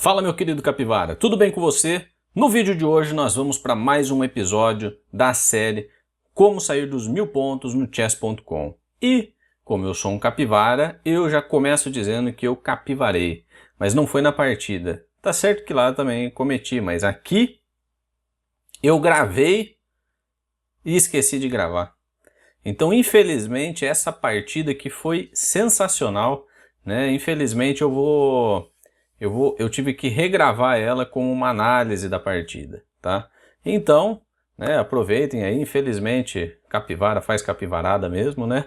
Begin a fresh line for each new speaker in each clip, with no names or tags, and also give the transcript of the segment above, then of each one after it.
Fala, meu querido capivara, tudo bem com você? No vídeo de hoje nós vamos para mais um episódio da série Como Sair dos 1000 Pontos no Chess.com. E, como eu sou um capivara, eu já começo dizendo que eu capivarei, mas não foi na partida. Tá certo que lá eu também cometi, mas aqui eu gravei e esqueci de gravar. Então, infelizmente, essa partida aqui foi sensacional, né? Infelizmente eu tive que regravar ela com uma análise da partida, tá? Então, né, aproveitem aí, infelizmente capivara faz capivarada mesmo, né?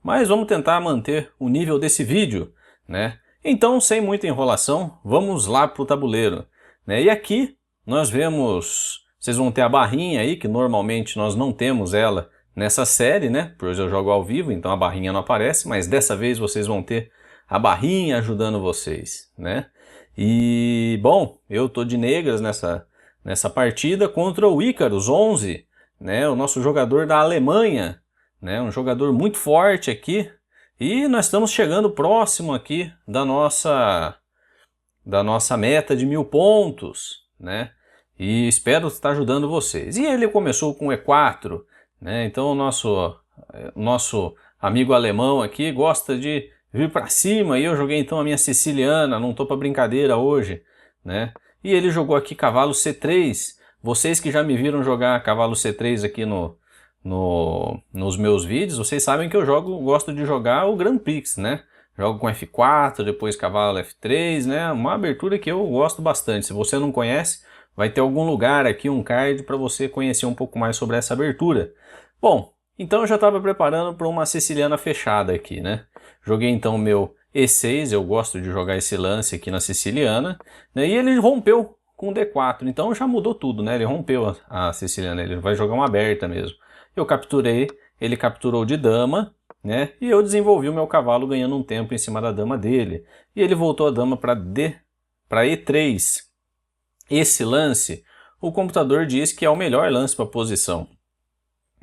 Mas vamos tentar manter o nível desse vídeo, né? Então, sem muita enrolação, vamos lá pro tabuleiro, né? E aqui nós vemos, vocês vão ter a barrinha aí, que normalmente nós não temos ela nessa série, né? Pois eu jogo ao vivo, então a barrinha não aparece, mas dessa vez vocês vão ter a barrinha ajudando vocês, né? E, bom, eu tô de negras nessa partida contra o Icarus 11, né, o nosso jogador da Alemanha, né, um jogador muito forte aqui. E nós estamos chegando próximo aqui da nossa meta de 1000 pontos, né, e espero estar ajudando vocês. E ele começou com E4, né, então o nosso amigo alemão aqui gosta de vir para cima, e eu joguei então a minha siciliana, não tô para brincadeira hoje, né? E ele jogou aqui cavalo C3. Vocês que já me viram jogar cavalo C3 aqui nos meus vídeos, vocês sabem que eu gosto de jogar o Grand Prix, né? Jogo com F4, depois cavalo F3, né? Uma abertura que eu gosto bastante. Se você não conhece, vai ter algum lugar aqui, um card, para você conhecer um pouco mais sobre essa abertura. Bom, então eu já estava preparando para uma siciliana fechada aqui, né? Joguei então o meu E6, eu gosto de jogar esse lance aqui na siciliana, né? E ele rompeu com D4, então já mudou tudo, né? Ele rompeu a siciliana, ele vai jogar uma aberta mesmo. Eu capturei, ele capturou de dama, né? E eu desenvolvi o meu cavalo ganhando um tempo em cima da dama dele. E ele voltou a dama para E3. Esse lance, o computador diz que é o melhor lance para a posição.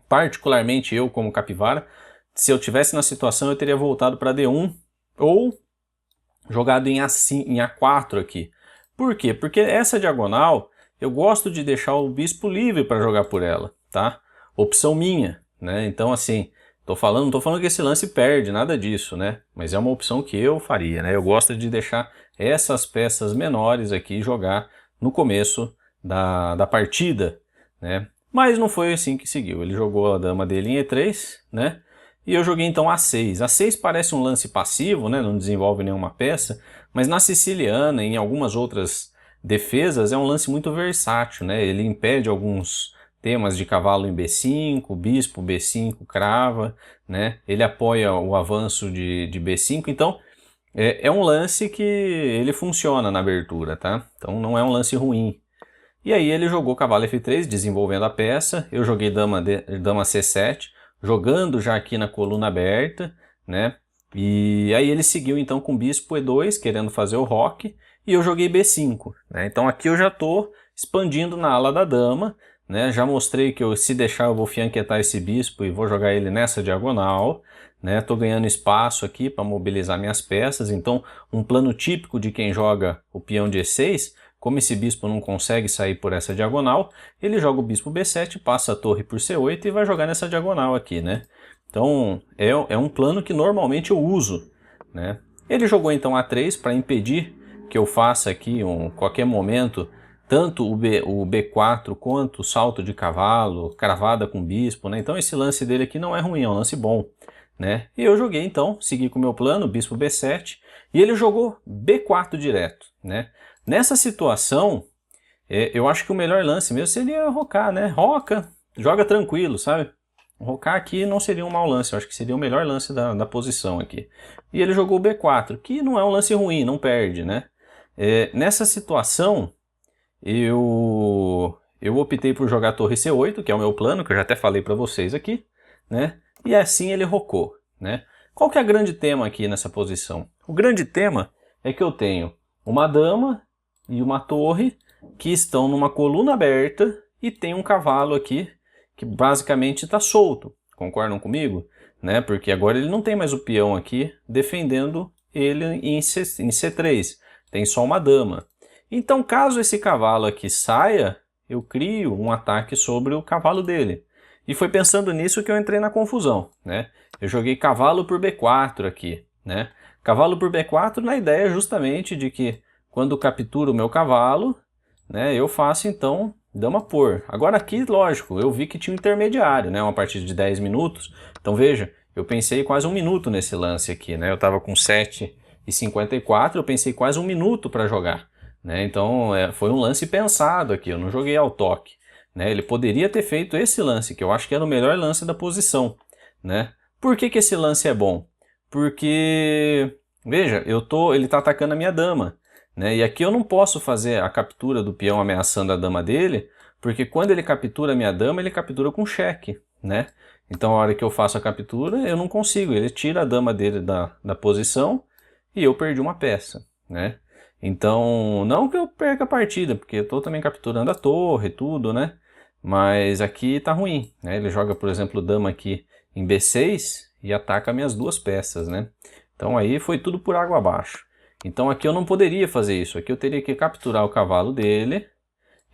Particularmente eu, como capivara, se eu tivesse na situação eu teria voltado para D1 ou jogado em A4 aqui. Por quê? Porque essa diagonal eu gosto de deixar o bispo livre para jogar por ela, tá? Opção minha, né? Então assim, não tô falando que esse lance perde, nada disso, né? Mas é uma opção que eu faria, né? Eu gosto de deixar essas peças menores aqui jogar no começo da partida, né? Mas não foi assim que seguiu. Ele jogou a dama dele em E3, né? E eu joguei então A6. A6 parece um lance passivo, né? Não desenvolve nenhuma peça, mas na siciliana e em algumas outras defesas é um lance muito versátil, né? Ele impede alguns temas de cavalo em B5, bispo B5 crava, né? Ele apoia o avanço de B5, então é um lance que ele funciona na abertura, tá? Então não é um lance ruim. E aí ele jogou cavalo F3, desenvolvendo a peça. Eu joguei dama C7, jogando já aqui na coluna aberta, né? E aí ele seguiu então com bispo E2, querendo fazer o roque, e eu joguei B5, né? Então aqui eu já estou expandindo na ala da dama, né? Já mostrei que se deixar eu vou fianquetar esse bispo e vou jogar ele nessa diagonal, né? Tô ganhando espaço aqui para mobilizar minhas peças, então um plano típico de quem joga o peão de E6. Como esse bispo não consegue sair por essa diagonal, ele joga o bispo B7, passa a torre por C8 e vai jogar nessa diagonal aqui, né? Então é um plano que normalmente eu uso, né? Ele jogou então A3 para impedir que eu faça aqui qualquer momento tanto o B4 quanto o salto de cavalo, cravada com bispo, né? Então esse lance dele aqui não é ruim, é um lance bom, né? E eu joguei então, segui com o meu plano, bispo B7, e ele jogou B4 direto, né? Nessa situação, eu acho que o melhor lance mesmo seria rocar, né? Roca, joga tranquilo, sabe? Rocar aqui não seria um mau lance, eu acho que seria o melhor lance da posição aqui. E ele jogou o B4, que não é um lance ruim, não perde, né? Nessa situação, eu optei por jogar torre C8, que é o meu plano, que eu já até falei para vocês aqui, né? E assim ele rocou, né? Qual que é o grande tema aqui nessa posição? O grande tema é que eu tenho uma dama e uma torre que estão numa coluna aberta e tem um cavalo aqui que basicamente está solto. Concordam comigo? Né? Porque agora ele não tem mais o peão aqui defendendo ele em C3. Tem só uma dama. Então, caso esse cavalo aqui saia, eu crio um ataque sobre o cavalo dele. E foi pensando nisso que eu entrei na confusão, né? Eu joguei cavalo por B4 aqui, né? Cavalo por B4 na ideia justamente de que quando capturo o meu cavalo, né, eu faço então dama por. Agora aqui, lógico, eu vi que tinha um intermediário, né? Uma partida de 10 minutos. Então veja, eu pensei quase um minuto nesse lance aqui, né? Eu estava com 7,54, eu pensei quase um minuto para jogar, né? Então foi um lance pensado aqui, eu não joguei ao toque, né? Ele poderia ter feito esse lance, que eu acho que era o melhor lance da posição, né? Por que que esse lance é bom? Porque, veja, ele está atacando a minha dama, né? E aqui eu não posso fazer a captura do peão ameaçando a dama dele, porque quando ele captura a minha dama, ele captura com cheque, né? Então a hora que eu faço a captura, eu não consigo, ele tira a dama dele da posição e eu perdi uma peça, né? Então, não que eu perca a partida, porque eu estou também capturando a torre e tudo, né? Mas aqui tá ruim, né? Ele joga, por exemplo, dama aqui em B6 e ataca minhas duas peças, né? Então aí foi tudo por água abaixo. Então aqui eu não poderia fazer isso, aqui eu teria que capturar o cavalo dele,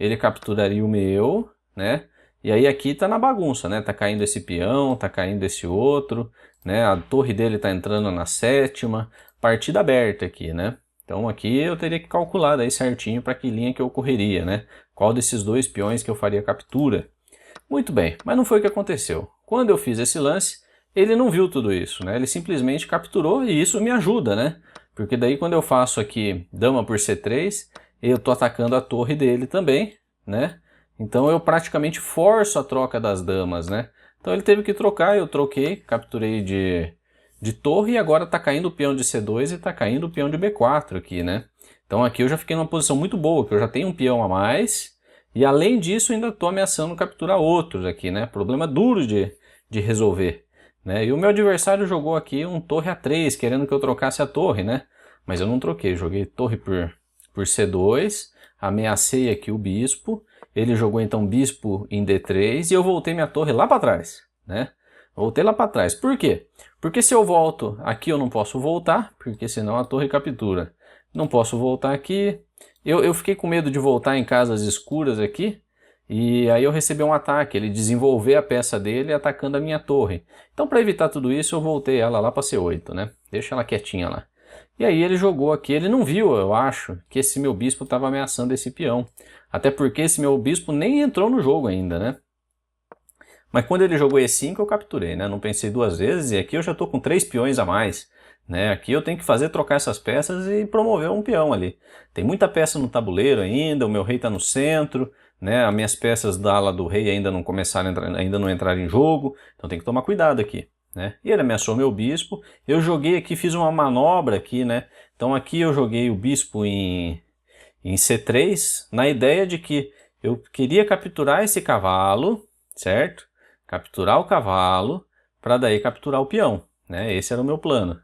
ele capturaria o meu, né? E aí aqui tá na bagunça, né? Tá caindo esse peão, tá caindo esse outro, né? A torre dele tá entrando na sétima, partida aberta aqui, né? Então aqui eu teria que calcular daí certinho para que linha que eu correria, né? Qual desses dois peões que eu faria captura. Muito bem, mas não foi o que aconteceu. Quando eu fiz esse lance, ele não viu tudo isso, né? Ele simplesmente capturou e isso me ajuda, né? Porque daí quando eu faço aqui dama por C3, eu tô atacando a torre dele também, né? Então eu praticamente forço a troca das damas, né? Então ele teve que trocar, eu troquei, capturei de torre e agora tá caindo o peão de C2 e tá caindo o peão de B4 aqui, né? Então aqui eu já fiquei numa posição muito boa, que eu já tenho um peão a mais e além disso ainda tô ameaçando capturar outros aqui, né? Problema duro de resolver, né? E o meu adversário jogou aqui um torre A3, querendo que eu trocasse a torre, né? Mas eu não troquei, joguei torre por C2, ameacei aqui o bispo, ele jogou então bispo em D3 e eu voltei minha torre lá para trás, né? Voltei lá para trás. Por quê? Porque se eu volto aqui eu não posso voltar, porque senão a torre captura. Não posso voltar aqui. Eu fiquei com medo de voltar em casas escuras aqui, e aí eu recebi um ataque, ele desenvolver a peça dele atacando a minha torre. Então para evitar tudo isso eu voltei ela lá para C8, né? Deixa ela quietinha lá. E aí ele jogou aqui, ele não viu, eu acho, que esse meu bispo estava ameaçando esse peão. Até porque esse meu bispo nem entrou no jogo ainda, né? Mas quando ele jogou E5 eu capturei, né? Não pensei duas vezes e aqui eu já estou com 3 peões a mais, né? Aqui eu tenho que fazer trocar essas peças e promover um peão ali. Tem muita peça no tabuleiro ainda, o meu rei está no centro, né? As minhas peças da ala do rei ainda não começaram a entrar, ainda não entraram em jogo, então tem que tomar cuidado aqui, né? E ele ameaçou meu bispo, eu joguei aqui, fiz uma manobra aqui, né? Então aqui eu joguei o bispo em C3, na ideia de que eu queria capturar esse cavalo, certo? Capturar o cavalo, para daí capturar o peão, né? Esse era o meu plano.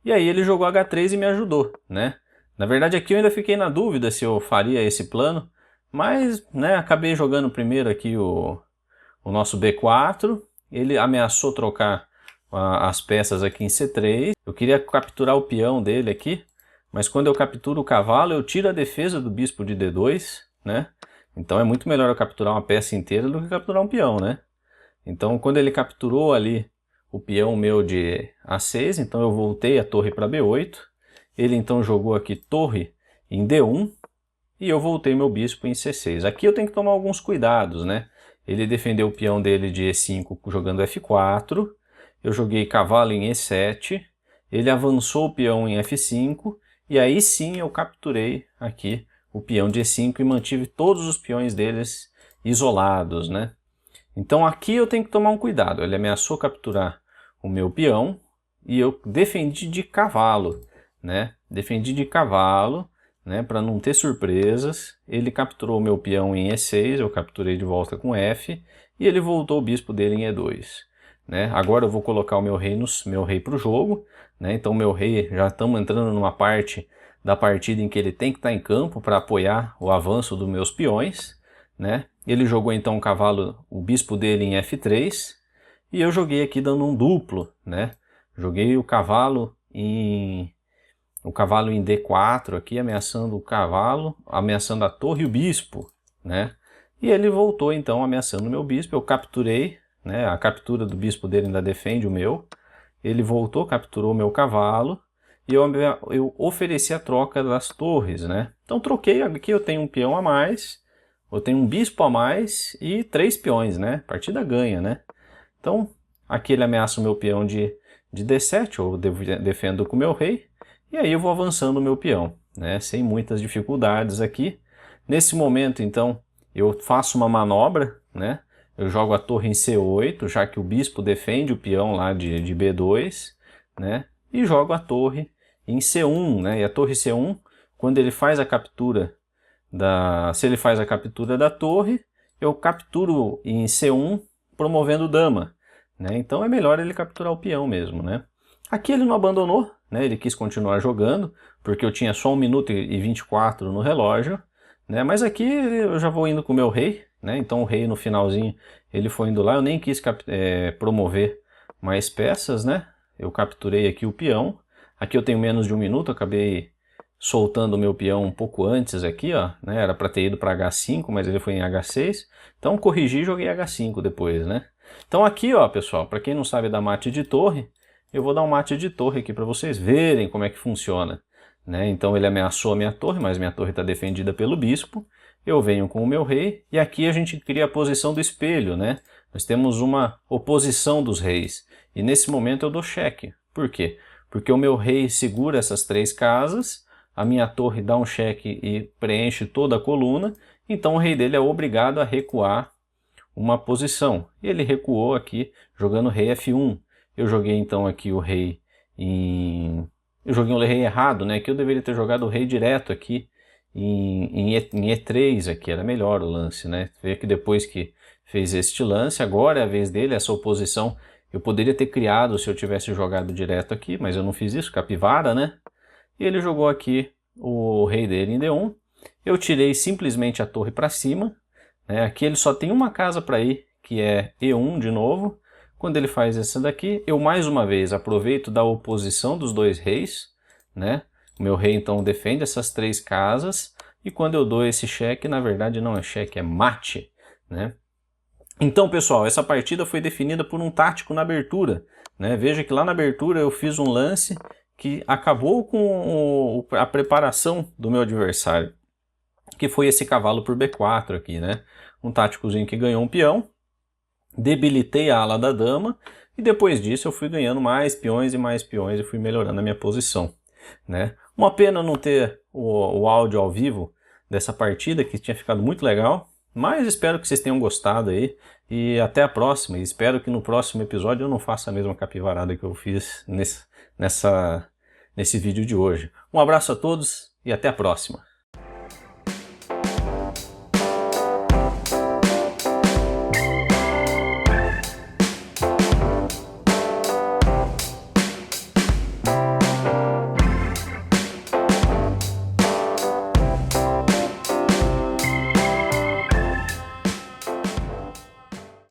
E aí ele jogou H3 e me ajudou, né? Na verdade aqui eu ainda fiquei na dúvida se eu faria esse plano, mas, né, acabei jogando primeiro aqui o nosso B4, ele ameaçou trocar as peças aqui em C3, eu queria capturar o peão dele aqui, mas quando eu capturo o cavalo eu tiro a defesa do bispo de D2, né? Então é muito melhor eu capturar uma peça inteira do que capturar um peão, né? Então quando ele capturou ali o peão meu de A6, então eu voltei a torre para B8, ele então jogou aqui torre em D1 e eu voltei meu bispo em C6. Aqui eu tenho que tomar alguns cuidados, né? Ele defendeu o peão dele de E5 jogando F4, eu joguei cavalo em E7, ele avançou o peão em F5 e aí sim eu capturei aqui o peão de E5 e mantive todos os peões deles isolados, né? Então aqui eu tenho que tomar um cuidado, ele ameaçou capturar o meu peão e eu defendi de cavalo, né? Defendi de cavalo, né? Para não ter surpresas, ele capturou o meu peão em E6, eu capturei de volta com F e ele voltou o bispo dele em E2. Né? Agora eu vou colocar o meu rei para o jogo, né? Então meu rei, já estamos entrando numa parte da partida em que ele tem que estar em campo para apoiar o avanço dos meus peões, né? Ele jogou então o cavalo, o bispo dele em F3 e eu joguei aqui dando um duplo, né? Joguei o cavalo em o cavalo em D4 aqui, ameaçando o cavalo, ameaçando a torre e o bispo, né? E ele voltou então ameaçando o meu bispo, eu capturei, né? A captura do bispo dele ainda defende o meu. Ele voltou, capturou o meu cavalo e eu ofereci a troca das torres, né? Então troquei, aqui eu tenho um peão a mais, eu tenho um bispo a mais e 3 peões, né? Partida ganha, né? Então aqui ele ameaça o meu peão de D7, eu defendo com o meu rei, e aí eu vou avançando o meu peão, né? Sem muitas dificuldades aqui. Nesse momento, então, eu faço uma manobra, né? Eu jogo a torre em C8, já que o bispo defende o peão lá de B2, né? E jogo a torre em C1, né? E a torre C1, quando ele faz a captura se ele faz a captura da torre, eu capturo em C1 promovendo dama, né? Então é melhor ele capturar o peão mesmo, né? Aqui ele não abandonou, né? Ele quis continuar jogando, porque eu tinha só 1 minuto e 24 no relógio, né? Mas aqui eu já vou indo com o meu rei, né? Então o rei no finalzinho ele foi indo lá, eu nem quis promover mais peças, né? Eu capturei aqui o peão. Aqui eu tenho menos de 1 minuto, eu acabei soltando o meu peão um pouco antes aqui, ó, né? Era para ter ido para H5, mas ele foi em H6. Então corrigi e joguei H5 depois, né? Então aqui, ó, pessoal, para quem não sabe dar mate de torre, eu vou dar um mate de torre aqui para vocês verem como é que funciona, né? Então ele ameaçou a minha torre, mas minha torre está defendida pelo bispo. Eu venho com o meu rei e aqui a gente cria a posição do espelho, né? Nós temos uma oposição dos reis e nesse momento eu dou cheque. Por quê? Porque o meu rei segura essas 3 casas, a minha torre dá um cheque e preenche toda a coluna, então o rei dele é obrigado a recuar uma posição. E ele recuou aqui jogando rei F1. Eu joguei então aqui o rei em... Eu joguei o rei errado, né? Que eu deveria ter jogado o rei direto aqui em E3 aqui, era melhor o lance, né? Vê que depois que fez este lance, agora é a vez dele, essa oposição eu poderia ter criado se eu tivesse jogado direto aqui, mas eu não fiz isso, capivara, né? E ele jogou aqui o rei dele em D1. Eu tirei simplesmente a torre para cima, né? Aqui ele só tem uma casa para ir, que é E1 de novo. Quando ele faz essa daqui, eu mais uma vez aproveito da oposição dos 2 reis, né? O meu rei então defende essas 3 casas, e quando eu dou esse cheque, na verdade não é cheque, é mate, né? Então, pessoal, essa partida foi definida por um tático na abertura, né? Veja que lá na abertura eu fiz um lance que acabou com a preparação do meu adversário, que foi esse cavalo por B4 aqui, né? Um táticozinho que ganhou um peão, debilitei a ala da dama, e depois disso eu fui ganhando mais peões e fui melhorando a minha posição, né? Uma pena não ter o áudio ao vivo dessa partida, que tinha ficado muito legal, mas espero que vocês tenham gostado aí, e até a próxima, e espero que no próximo episódio eu não faça a mesma capivarada que eu fiz nesse vídeo de hoje. Um abraço a todos e até a próxima!